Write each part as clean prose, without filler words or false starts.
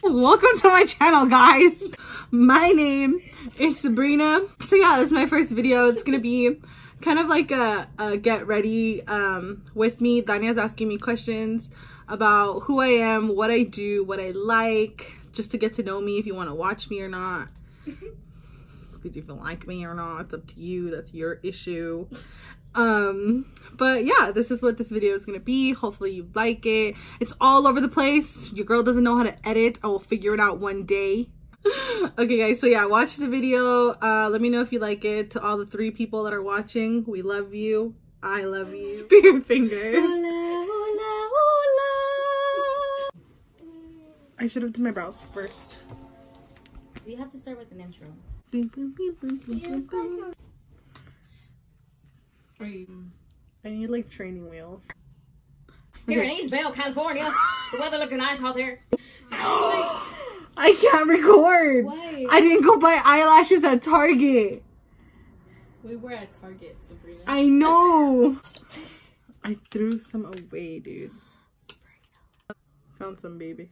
Welcome to my channel, guys. My name is Sabrina. So yeah, this is my first video. It's gonna be kind of like a get ready with me. Dania's asking me questions about who I am, what I do, what I like, just to get to know me, if you want to watch me or not. If you like me or not, it's up to you. That's your issue. But yeah, this is what this video is gonna be. Hopefully you like it. It's all over the place. Your girl doesn't know how to edit. I will figure it out one day. Okay guys, so yeah, watch the video. Let me know if you like it. To all the 3 people that are watching, we love you. I love you. Spirit fingers. Hola, hola, hola. I should have done my brows first. We have to start with an intro. Boom, boom, boom, boom, boom, boom. I need like training wheels. Here in Eastvale, California, the weather looking nice out there. I can't record. Why? I didn't go buy eyelashes at Target. We were at Target, Sabrina. I know. I threw some away, dude. Found some, baby.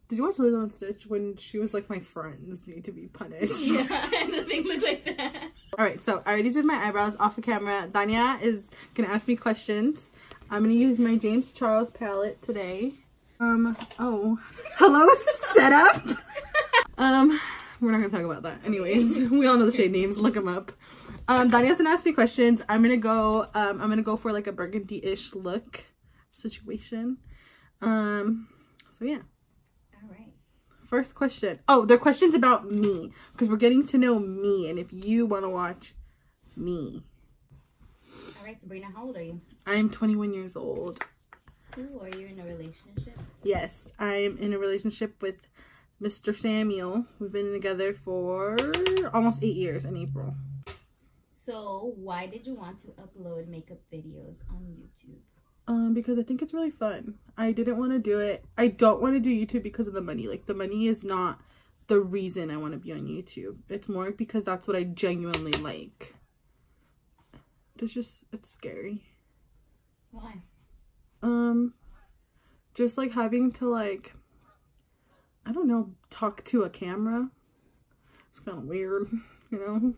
Did you watch Lilo and Stitch when she was like, my friends need to be punished? Yeah, and the thing looked like that. Alright, so I already did my eyebrows off the camera. Dania is gonna ask me questions. I'm gonna use my James Charles palette today. Oh. Hello, setup? We're not gonna talk about that. Anyways, we all know the shade names, look them up. Dania's gonna ask me questions. I'm gonna go for like a burgundy-ish look situation. So yeah. Alright. First question. Oh, they're questions about me, because we're getting to know me, and if you want to watch me. Alright, Sabrina, how old are you? I'm 21 years old. Ooh, are you in a relationship? Yes, I'm in a relationship with Mr. Samuel. We've been together for almost 8 years in April. So, why did you want to upload makeup videos on YouTube? Because I think it's really fun. I didn't want to do it. I don't want to do YouTube because of the money. Like, the money is not the reason I want to be on YouTube. It's more because that's what I genuinely like. It's scary. Why? Just like having to like, I don't know, talk to a camera. It's kind of weird, you know?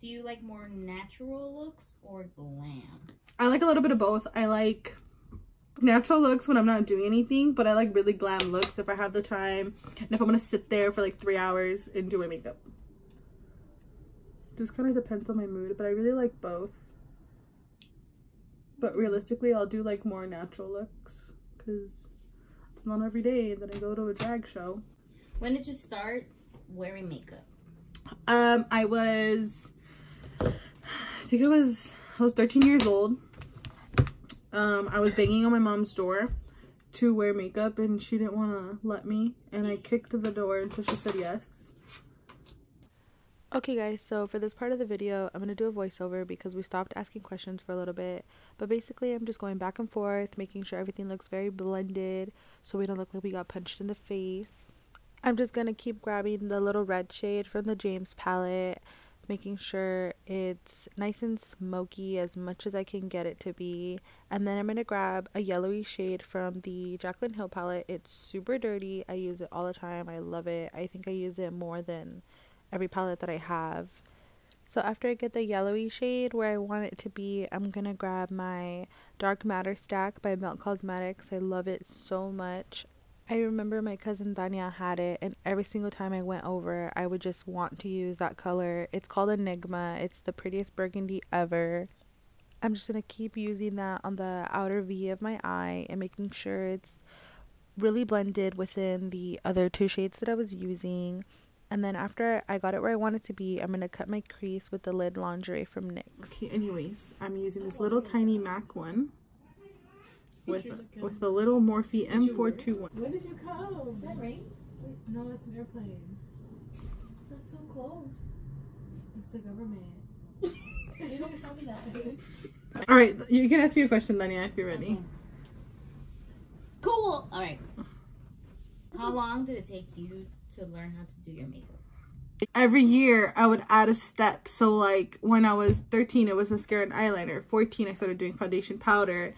Do you like more natural looks or glam? I like a little bit of both. I like natural looks when I'm not doing anything, but I like really glam looks if I have the time and if I'm gonna sit there for like 3 hours and do my makeup. Just kind of depends on my mood, but I really like both. But realistically, I'll do like more natural looks because it's not every day that I go to a drag show. When did you start wearing makeup? I think I was 13 years old. I was banging on my mom's door to wear makeup and she didn't want to let me, and I kicked the door until she said yes. Okay guys, so for this part of the video, I'm going to do a voiceover because we stopped asking questions for a little bit. But basically, I'm just going back and forth, making sure everything looks very blended so we don't look like we got punched in the face. I'm just going to keep grabbing the little red shade from the James palette, making sure it's nice and smoky as much as I can get it to be. And then I'm going to grab a yellowy shade from the Jaclyn Hill palette. It's super dirty. I use it all the time. I love it. I think I use it more than every palette that I have. So after I get the yellowy shade where I want it to be, I'm gonna grab my Dark Matter stack by Melt Cosmetics. I love it so much. I remember my cousin Dania had it, and every single time I went over, I would just want to use that color. It's called Enigma. It's the prettiest burgundy ever. I'm just gonna keep using that on the outer V of my eye and making sure it's really blended within the other 2 shades that I was using. And then after I got it where I want it to be, I'm going to cut my crease with the Lid Lingerie from NYX. Okay, anyways, I'm using this little tiny MAC one with the little Morphe M421. When did you come? Is that rain? No, it's an airplane. That's so close. It's the government. You don't tell me that. Alright, you can ask me a question, Dania, if you're ready. Okay. Cool! Alright. How long did it take you to learn how to do your makeup? Every year I would add a step. So like when I was 13 it was mascara and eyeliner. 14 I started doing foundation powder.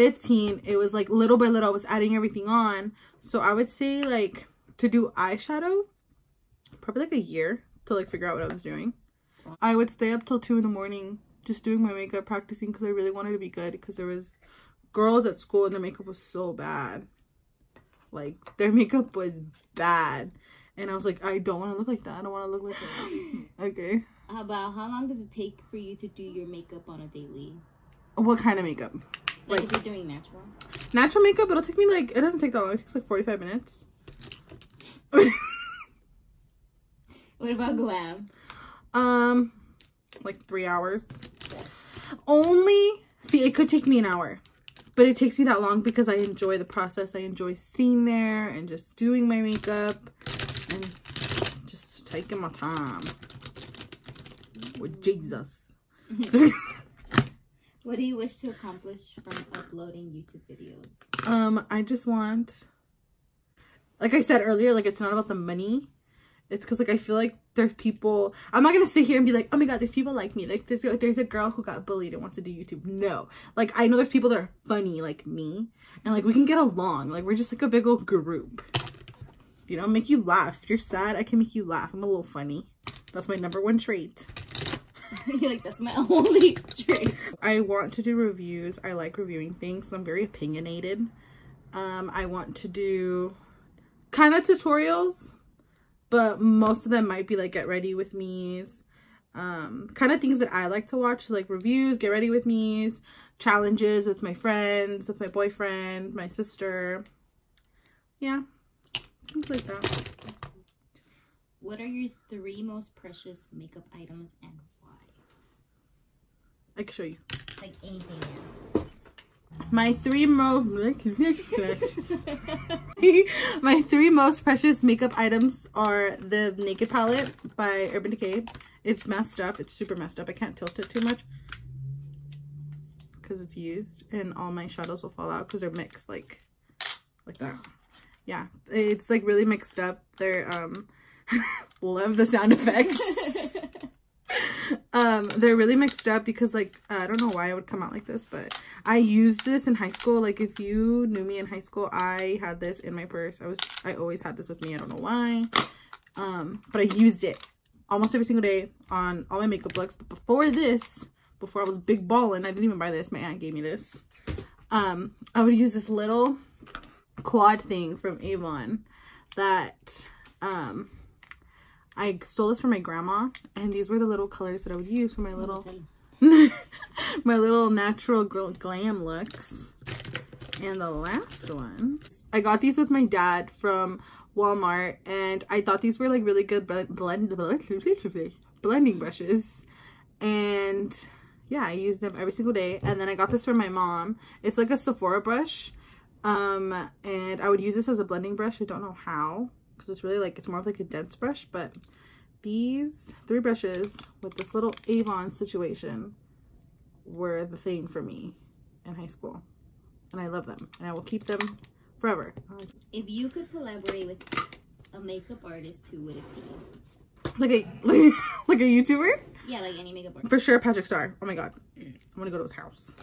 15, it was like little by little I was adding everything on. So I would say like to do eyeshadow, probably like a year to like figure out what I was doing. I would stay up till 2 in the morning just doing my makeup, practicing, because I really wanted to be good, because there was girls at school and their makeup was so bad. Like their makeup was bad. And I was like, I don't want to look like that. I don't want to look like that. Okay. How long does it take for you to do your makeup on a daily? What kind of makeup? Like if you're doing natural? Natural makeup, it'll take me like, it doesn't take that long. It takes like 45 minutes. What about glam? Like 3 hours. Only, see, it could take me an hour. But it takes me that long because I enjoy the process. I enjoy sitting there and just doing my makeup. And just taking my time. With Jesus. What do you wish to accomplish from uploading YouTube videos? I just want, like I said earlier, like it's not about the money. It's because like I feel like there's people, I'm not gonna sit here and be like, oh my god, there's people like me. Like there's a girl who got bullied and wants to do YouTube. No, like I know there's people that are funny like me, and like we can get along. Like we're just like a big old group. You know, make you laugh. If you're sad, I can make you laugh. I'm a little funny. That's my #1 trait. You're like, that's my only trait. I want to do reviews. I like reviewing things. I'm very opinionated. I want to do kind of tutorials, but most of them might be like get ready with me's, kind of things that I like to watch, like reviews, get ready with me's, challenges with my friends, with my boyfriend, my sister. Yeah, things like that. What are your 3 most precious makeup items and why? I can show you. Like anything now. My 3 most precious makeup items are the Naked palette by Urban Decay. It's messed up. It's super messed up. I can't tilt it too much because it's used, and all my shadows will fall out because they're mixed like that. Yeah, it's like really mixed up. They're love the sound effects. They're really mixed up because like I don't know why it would come out like this, but I used this in high school. Like if you knew me in high school, I had this in my purse. I always had this with me. I don't know why. But I used it almost every single day on all my makeup looks. But before I was big ballin', I didn't even buy this. My aunt gave me this. I would use this little quad thing from Avon that I stole this from my grandma, and these were the little colors that I would use for my little my little natural glam looks. And the last one, I got these with my dad from Walmart, and I thought these were like really good blending brushes, and yeah, I use them every single day. And then I got this from my mom. It's like a Sephora brush, and I would use this as a blending brush. I don't know how, because it's really like, it's more of like a dense brush. But these 3 brushes with this little Avon situation were the thing for me in high school, and I love them, and I will keep them forever. If you could collaborate with a makeup artist, who would it be? Like a YouTuber? Yeah, like any makeup artist. For sure, Patrick Star. Oh my god, I'm gonna go to his house.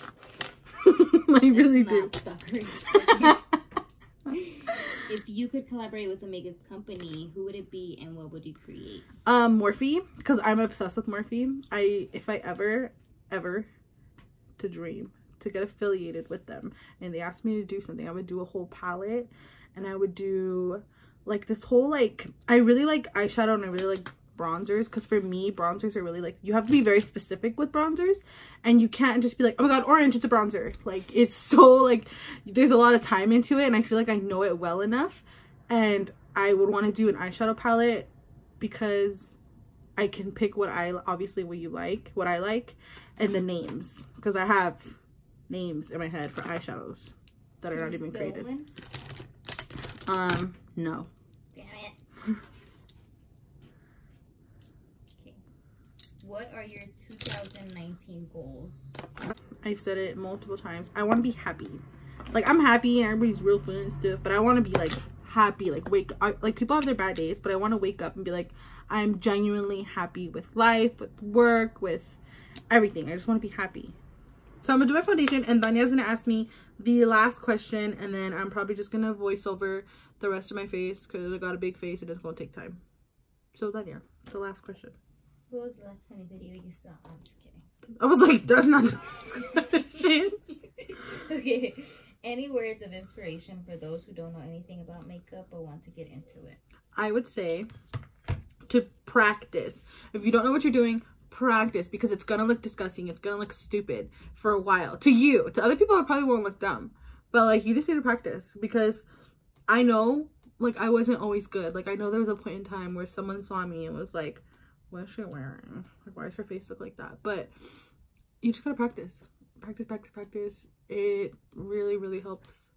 I really do. If you could collaborate with a makeup company, who would it be and what would you create? Morphe, because I'm obsessed with Morphe. If I ever to dream to get affiliated with them and they asked me to do something, I would do a whole palette, and I would do like this whole, like, I really like eyeshadow and I really like bronzers, because for me bronzers are really like, you have to be very specific with bronzers, and you can't just be like, oh my god, orange, it's a bronzer. Like, it's so like, there's a lot of time into it, and I feel like I know it well enough. And I would want to do an eyeshadow palette because I can pick what I like, and the names, because I have names in my head for eyeshadows that are not even created. No. Damn it. Okay. What are your 2019 goals? I've said it multiple times. I want to be happy. Like, I'm happy and everybody's real fun and stuff, but I want to be like happy. Like, like people have their bad days, but I want to wake up and be like, I'm genuinely happy with life, with work, with everything. I just want to be happy. So I'm gonna do my foundation, and Danya's gonna ask me the last question, and then I'm probably just gonna voice over the rest of my face because I got a big face and it's gonna take time. So then, yeah, the last question. What was the last funny video you saw? I'm just kidding. I was like, that's not the question. Okay. Any words of inspiration for those who don't know anything about makeup but want to get into it? I would say to practice. If you don't know what you're doing, practice, because it's gonna look disgusting. It's gonna look stupid for a while. To you. To other people, it probably won't look dumb. But like, you just need to practice, because I know, like, I wasn't always good. Like, I know there was a point in time where someone saw me and was like, what is she wearing? Like, why does her face look like that? But you just gotta practice. Practice, practice, practice. It really, really helps.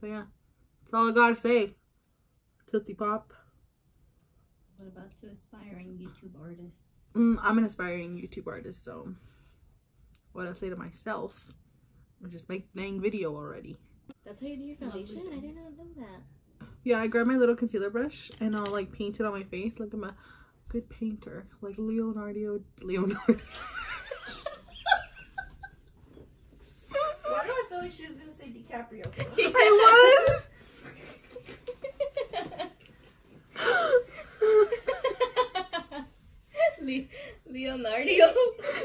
But yeah, that's all I gotta say. Tootsie Pop. What about to aspiring YouTube artists? I'm an aspiring YouTube artist, so what I say to myself is just make dang video already. That's how you do your foundation? I didn't know that. Yeah, I grab my little concealer brush and I'll like paint it on my face like I'm a good painter, like Leonardo. Why do I feel like she was gonna say DiCaprio? I was. Leonardo.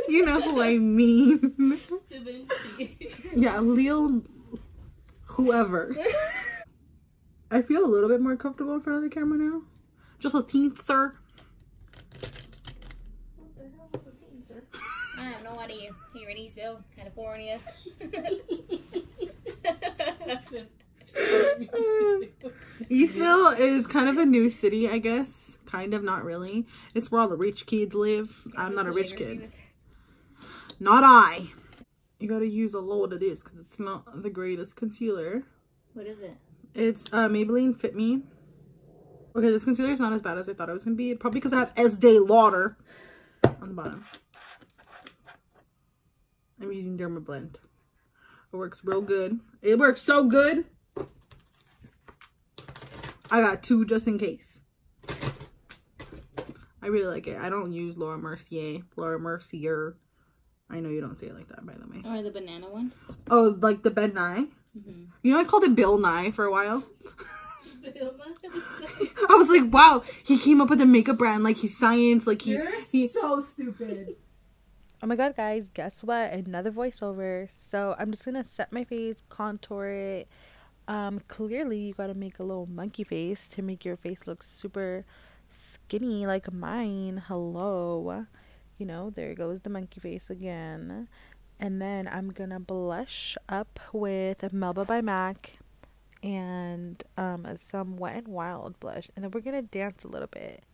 You know who I mean. Yeah, Leo. Whoever. I feel a little bit more comfortable in front of the camera now. Just a teether. What the hell was a teaser? I have no idea. Here in Eastville, California. Eastville is kind of a new city, I guess. Kind of, not really. It's where all the rich kids live. I'm not a rich kid. Not I. You gotta use a lot of this because it's not the greatest concealer. What is it? It's Maybelline Fit Me. Okay, this concealer is not as bad as I thought it was gonna be. Probably because I have Estee Lauder on the bottom. I'm using Dermablend. It works real good. It works so good. I got two just in case. I really like it. I don't use Laura Mercier. I know you don't say it like that, by the way. Or the banana one? Oh, like the Ben Nye? Mm-hmm. You know, I called it Bill Nye for a while. Bill Nye? I was like, wow, he came up with a makeup brand. Like, he's science. Like, he's so stupid. Oh my god, guys, guess what? Another voiceover. So I'm just gonna set my face, contour it. Clearly you gotta make a little monkey face to make your face look super skinny like mine. Hello. You know, there goes the monkey face again. And then I'm gonna blush up with Melba by MAC and some Wet n Wild blush. And then we're gonna dance a little bit.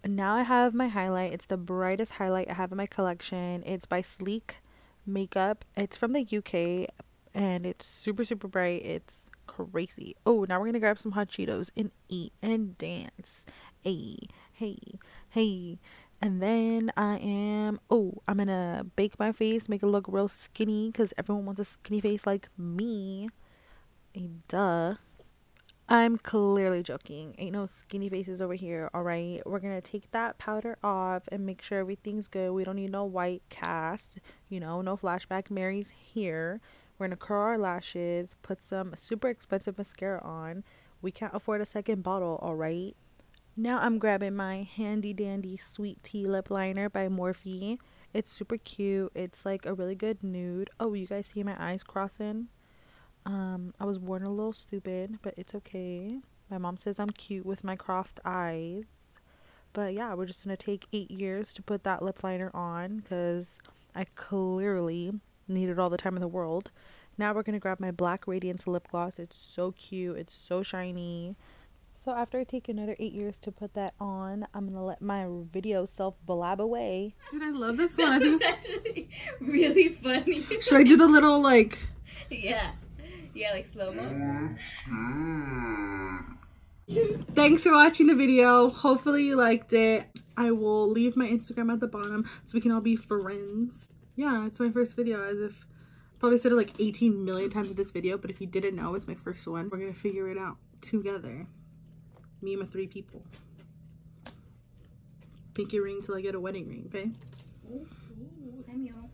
Now I have my highlight. It's the brightest highlight I have in my collection. It's by Sleek Makeup. It's from the UK and it's super, super bright. It's crazy. Oh, now we're gonna grab some hot Cheetos and eat and dance. Hey, hey, hey. And then I'm gonna bake my face, make it look real skinny because everyone wants a skinny face like me. Duh. I'm clearly joking. Ain't no skinny faces over here, alright? We're gonna take that powder off and make sure everything's good. We don't need no white cast. You know, no flashback. Mary's here. We're gonna curl our lashes, put some super expensive mascara on. We can't afford a second bottle, alright? Now I'm grabbing my handy dandy sweet tea lip liner by Morphe. It's super cute. It's like a really good nude. Oh, you guys see my eyes crossing? I was born a little stupid, but it's okay. My mom says I'm cute with my crossed eyes. But yeah, we're just gonna take 8 years to put that lip liner on because I clearly needed all the time in the world. Now we're gonna grab my Black Radiance lip gloss. It's so cute. It's so shiny. So after I take another 8 years to put that on, I'm gonna let my video self blab away. Dude, I love this one. It's actually really funny. Should I do the little like? Yeah, like slow-mo. Thanks for watching the video. Hopefully you liked it. I will leave my Instagram at the bottom so we can all be friends. Yeah, it's my first video, as if probably said it like 18 million times in this video, but if you didn't know, it's my first one. We're gonna figure it out together. Me and my 3 people. Pinky ring till I get a wedding ring, okay? Samuel.